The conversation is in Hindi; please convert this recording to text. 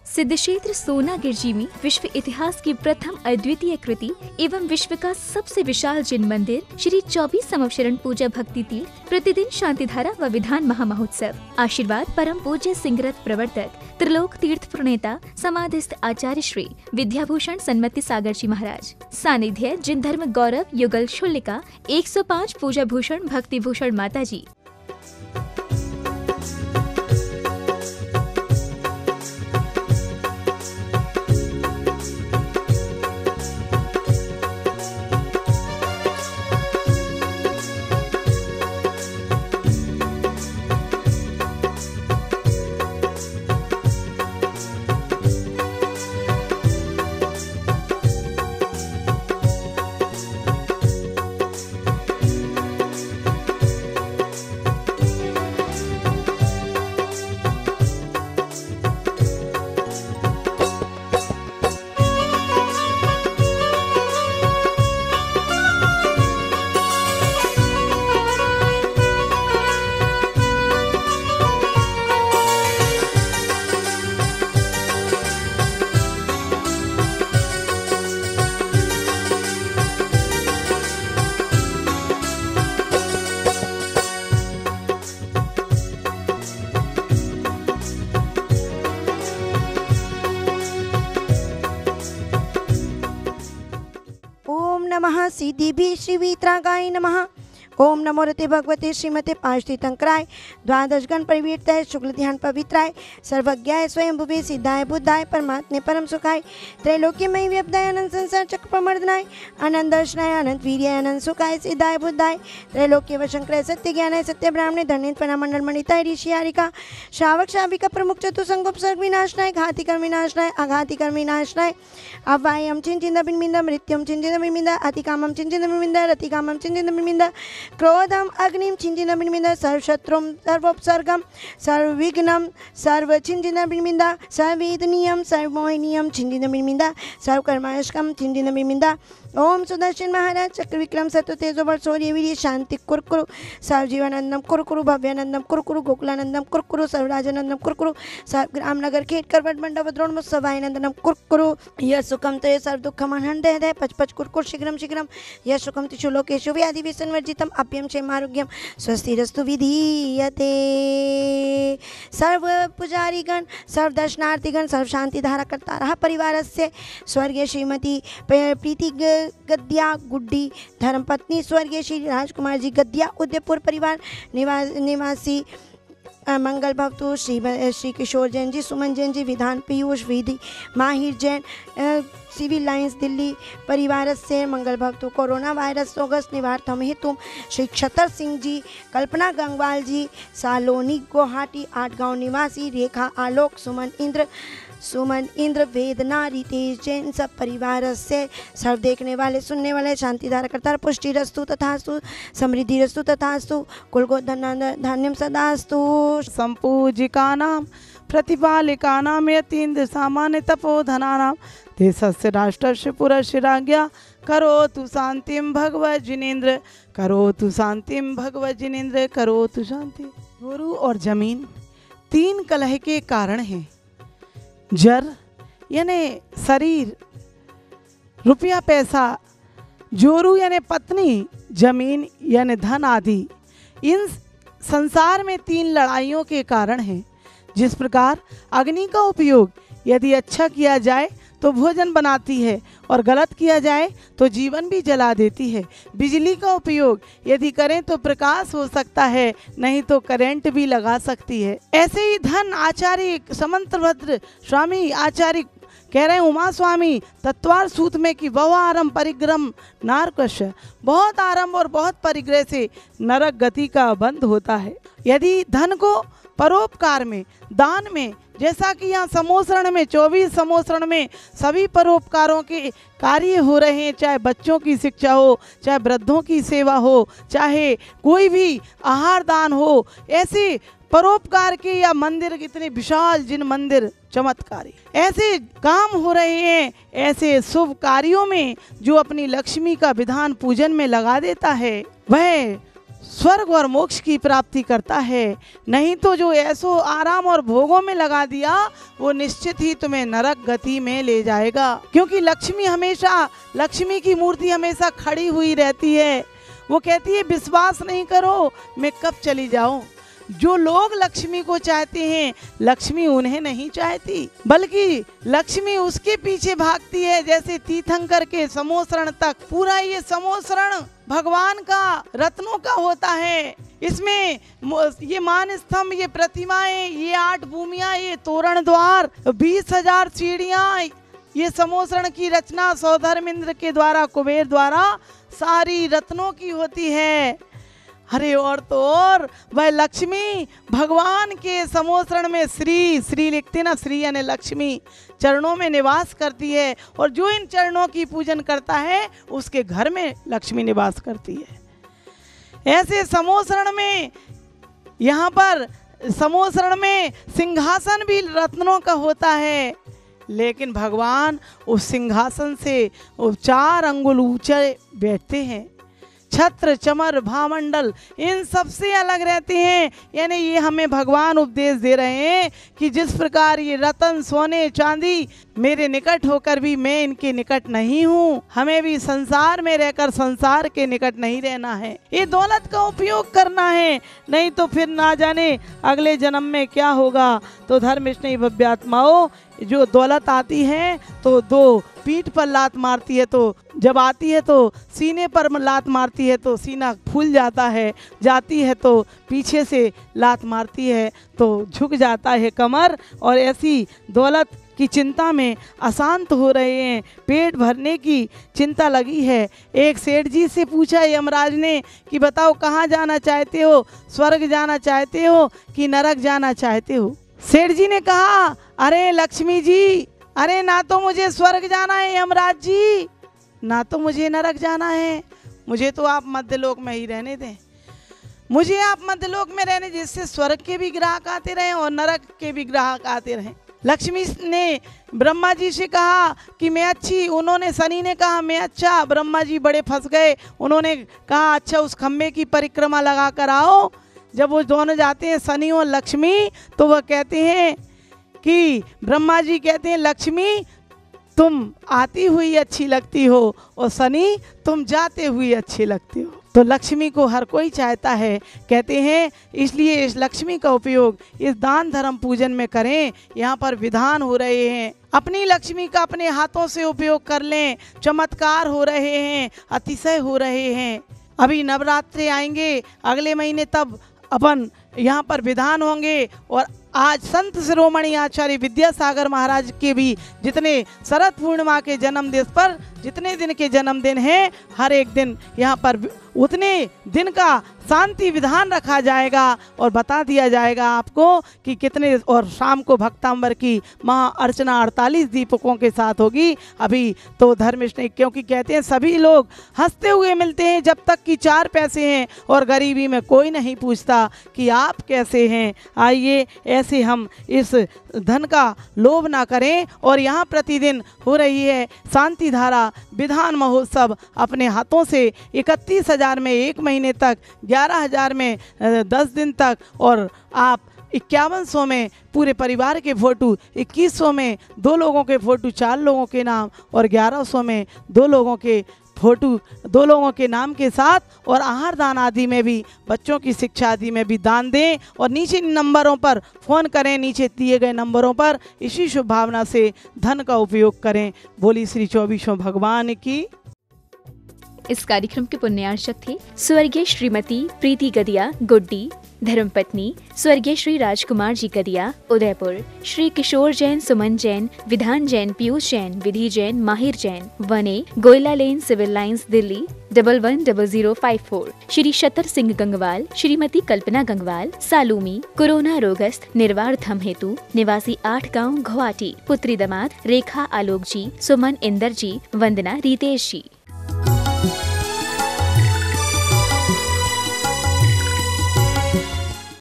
सिद्धक्षेत्र सोनागिर जी में विश्व इतिहास की प्रथम अद्वितीय कृति एवं विश्व का सबसे विशाल जिन मंदिर श्री 24 समवशरण पूजा भक्ति तीर्थ प्रतिदिन शांतिधारा व विधान महामहोत्सव। आशीर्वाद परम पूज्य सिंहरथ प्रवर्तक त्रिलोक तीर्थ प्रणेता समाधिस्थ आचार्य श्री विद्याभूषण सन्मति सागर जी महाराज। सानिध्य जिन धर्म गौरव युगल शुल्लिका 105 पूजा भूषण भक्ति भूषण माता जी। नमः सिद्धिभि श्रीवीतरागाय नमः। ओम नमो रते भगवते श्रीमते पांचतीर्थंकराय द्वादश गण परिवीरताय शुक्ल ध्यान पवित्राय सर्वज्ञाय स्वयं भुवे सिद्धाय बुद्धाय परमात्मे परम सुखाय त्रैलोक्यमयी व्यब्दाय अनंत संसार चक्र प्रमर्दनाय अनंत दर्शनाय अनंत वीर्याय अनंत सुखाय सिद्धाय बुद्धाय त्रैलोक्य वशंकराय सत्य ज्ञानाय सत्य ब्राह्मणे धनेन्द्र मंडल मणिताय ऋषि हारिका श्रावक श्राविका प्रमुख चतुसंगोपसर्ग विनाशनाय घाति कर्म विनाशनाय आघाति कर्म विनाशनाय अव्वायम चिंचिंद बिनबिंद मृत्युम चिंचिंद बिनबिंद अतिकामम चिंचिंद बिनबिंद रतिकामम चिंचिंद बिनबिंद क्रोधम अग्निम छिंचिन बिनबिंद सर्वशत्रुम सर्वोपसर्गम सर्वविघ्नम सर्वचिंचिन बिनबिंद सर्ववेदनीयम सर्वमोहनीयम छिंचिन बिनबिंद सर्वकर्माशकम छिंचिन बिनबिंद। ओम सुदर्शन महाराज चक्र विक्रम सत्य तेजो बल शौर्य वीर्य शांति कुरकुरु सर्वजीवानंदम कुरकुरु भव्यानंदम कुरकुरु गोकुलानंदम कुरकुरु सर्वराजानंदम कुरकुरु रामनगर खेट करवट मंडप द्रोण सवायनंदनम कुरकुरु यशुकम ते सर्व दुखम हंडे दे पच पच कुरकुर शीघ्रम शीघ्रम यशुकम तिषु लोकेषु व्याधि विसंवर्जितम अभ्यम क्षेमारोग्यम स्वस्तिरस्तु विधीयते। सर्व पुजारीगण सर्व दर्शनार्थीगण सर्व शांति धारा करता रहा परिवारस्य स्वर्गीय श्रीमती प्रीति गद्या गुड्डी धर्मपत्नी स्वर्गीय श्री राजकुमार जी गद्या उदयपुर परिवार निवासी मंगल भवतु श्री किशोर जैन जी सुमन जैन जी विधान पीयूष विधि माहिर जैन सिविल लाइन्स दिल्ली परिवार से मंगल भवतु कोरोना वायरस रोगस निवार्थम हेतु श्री क्षतर सिंह जी कल्पना गंगवाल जी सालोनी गुवाहाटी 8 गांव निवासी रेखा आलोक सुमन इंद्र वेदना रितेश जैन सब परिवार से सर्व देखने वाले सुनने वाले शांति धारा करता पुष्टि रस्तु तथास्तु समृद्धि रस्तु तथास्तु कुलगोधन धान्यम सदास्तु। संपूजिकानां प्रतिपालिकानां यतीन्द्र सामान्य तपोधनानां देशस्य राष्ट्रस्य पुरस्य राज्ञा करोतु शांतिं भगवत जिनेन्द्र करोतु शांतिं भगवत जिनेन्द्र करोतु शांति। जोरू और जमीन 3 कलह के कारण हैं। जर यानी शरीर रुपया पैसा, जोरू यानी पत्नी, जमीन यानी धन आदि। इन संसार में 3 लड़ाइयों के कारण हैं। जिस प्रकार अग्नि का उपयोग यदि अच्छा किया जाए तो भोजन बनाती है और गलत किया जाए तो जीवन भी जला देती है। बिजली का उपयोग यदि करें तो प्रकाश हो सकता है, नहीं तो करंट भी लगा सकती है। ऐसे ही धन आचार्य समंतभद्र स्वामी आचार्य कह रहे हैं उमा स्वामी तत्वार सूत में कि बहु आरंभ परिग्रम नारकश, बहुत आरंभ और बहुत परिग्रह से नरक गति का बंध होता है। यदि धन को परोपकार में दान में, जैसा कि यहाँ समोसरण में 24 समोसरण में सभी परोपकारों के कार्य हो रहे हैं, चाहे बच्चों की शिक्षा हो, चाहे वृद्धों की सेवा हो, चाहे कोई भी आहार दान हो, ऐसे परोपकार के या मंदिर कितने विशाल जिन मंदिर चमत्कारी ऐसे काम हो रहे हैं। ऐसे शुभ कार्यों में जो अपनी लक्ष्मी का विधान पूजन में लगा देता है वह स्वर्ग और मोक्ष की प्राप्ति करता है। नहीं तो जो ऐसो आराम और भोगों में लगा दिया वो निश्चित ही तुम्हें नरक गति में ले जाएगा। क्योंकि लक्ष्मी की मूर्ति हमेशा खड़ी हुई रहती है। वो कहती है विश्वास नहीं करो मैं कब चली जाऊं। जो लोग लक्ष्मी को चाहते हैं लक्ष्मी उन्हें नहीं चाहती, बल्कि लक्ष्मी उसके पीछे भागती है। जैसे तीर्थंकर के समोसरण तक, पूरा ये समोसरण भगवान का रत्नों का होता है। इसमें ये मान स्तंभ, ये प्रतिमाएं, ये 8 भूमियां, ये तोरण द्वार, 20,000 सीढ़ियां, ये समोसरण की रचना सौधर्मेंद्र के द्वारा, कुबेर द्वारा सारी रत्नों की होती है। अरे और तो और वह लक्ष्मी भगवान के समोसरण में श्री लिखते ना, श्री यानी लक्ष्मी चरणों में निवास करती है। और जो इन चरणों की पूजन करता है उसके घर में लक्ष्मी निवास करती है। ऐसे समोसरण में, यहाँ पर समोसरण में सिंहासन भी रत्नों का होता है, लेकिन भगवान उस सिंहासन से 4 अंगुल ऊंचे बैठते हैं। छत्र चमर भामंडल इन सबसे अलग रहते हैं। यानी ये हमें भगवान उपदेश दे रहे हैं कि जिस प्रकार ये रतन सोने चांदी मेरे निकट होकर भी मैं इनके निकट नहीं हूँ, हमें भी संसार में रहकर संसार के निकट नहीं रहना है। ये दौलत का उपयोग करना है, नहीं तो फिर ना जाने अगले जन्म में क्या होगा। तो धर्मनिष्ठ भव्यात्माओं, जो दौलत आती है तो 2 पीठ पर लात मारती है, तो जब आती है तो सीने पर लात मारती है तो सीना फूल जाता है, जाती है तो पीछे से लात मारती है तो झुक जाता है कमर। और ऐसी दौलत की चिंता में अशांत हो रहे हैं, पेट भरने की चिंता लगी है। एक सेठ जी से पूछा यमराज ने कि बताओ कहाँ जाना चाहते हो, स्वर्ग जाना चाहते हो कि नरक जाना चाहते हो। सेठ जी ने कहा अरे लक्ष्मी जी, अरे ना तो मुझे स्वर्ग जाना है यमराज जी, ना तो मुझे नरक जाना है, मुझे तो आप मध्यलोक में ही रहने दें। मुझे आप मध्यलोक में रहने, जिससे स्वर्ग के भी ग्राहक आते रहें और नरक के भी ग्राहक आते रहें। लक्ष्मी ने ब्रह्मा जी से कहा कि मैं अच्छी, उन्होंने शनि ने कहा मैं अच्छा। ब्रह्मा जी बड़े फंस गए, उन्होंने कहा अच्छा उस खम्भे की परिक्रमा लगा कर आओ। जब वो दोनों जाते हैं शनि और लक्ष्मी, तो वह कहते हैं कि ब्रह्मा जी कहते हैं लक्ष्मी तुम आती हुई अच्छी लगती हो और शनि तुम जाते हुए अच्छी लगती हो। तो लक्ष्मी को हर कोई चाहता है, कहते हैं इसलिए इस लक्ष्मी का उपयोग इस दान धर्म पूजन में करें। यहाँ पर विधान हो रहे हैं, अपनी लक्ष्मी का अपने हाथों से उपयोग कर लें। चमत्कार हो रहे हैं, अतिशय हो रहे हैं। अभी नवरात्रि आएंगे अगले महीने, तब अपन यहाँ पर विधान होंगे। और आज संत शिरोमणि आचार्य विद्यासागर महाराज के भी जितने शरद पूर्णिमा के जन्मदिन पर जितने दिन के जन्मदिन हैं, हर एक दिन यहाँ पर उतने दिन का शांति विधान रखा जाएगा और बता दिया जाएगा आपको कि कितने। और शाम को भक्तांबर की महा अर्चना 48 दीपकों के साथ होगी। अभी तो धर्मिष्ठ, क्योंकि कहते हैं सभी लोग हंसते हुए मिलते हैं जब तक कि 4 पैसे हैं, और गरीबी में कोई नहीं पूछता कि आप कैसे हैं। आइए ऐसे हम इस धन का लोभ ना करें। और यहाँ प्रतिदिन हो रही है शांति धारा विधान महोत्सव, अपने हाथों से 31,000 में 1 महीने तक, 11,000 में 10 दिन तक, और आप 5100 में पूरे परिवार के फोटो, 2100 में 2 लोगों के फोटो 4 लोगों के नाम, और 1100 में 2 लोगों के फोटो 2 लोगों के नाम के साथ, और आहार दान आदि में भी, बच्चों की शिक्षा आदि में भी दान दें। और नीचे नंबरों पर फ़ोन करें, नीचे दिए गए नंबरों पर, इसी शुभ भावना से धन का उपयोग करें। बोली श्री 24 भगवान की। इस कार्यक्रम के पुण्यार्चक थे स्वर्गीय श्रीमती प्रीति गदिया गुड्डी, धर्मपत्नी स्वर्गीय श्री राजकुमार जी गदिया उदयपुर, श्री किशोर जैन, सुमन जैन, विधान जैन, पीयूष जैन, विधि जैन, माहिर जैन, वने गोयला लेन, सिविल लाइंस, दिल्ली 110054, श्री शतर सिंह गंगवाल, श्रीमती कल्पना गंगवाल, सालूमी, कोरोना रोगस्त, निर्वाणधम हेतु, निवासी 8 गांव, गुवाहाटी, पुत्री दामाद रेखा आलोक जी, सुमन इंदर जी, वंदना रितेश जी।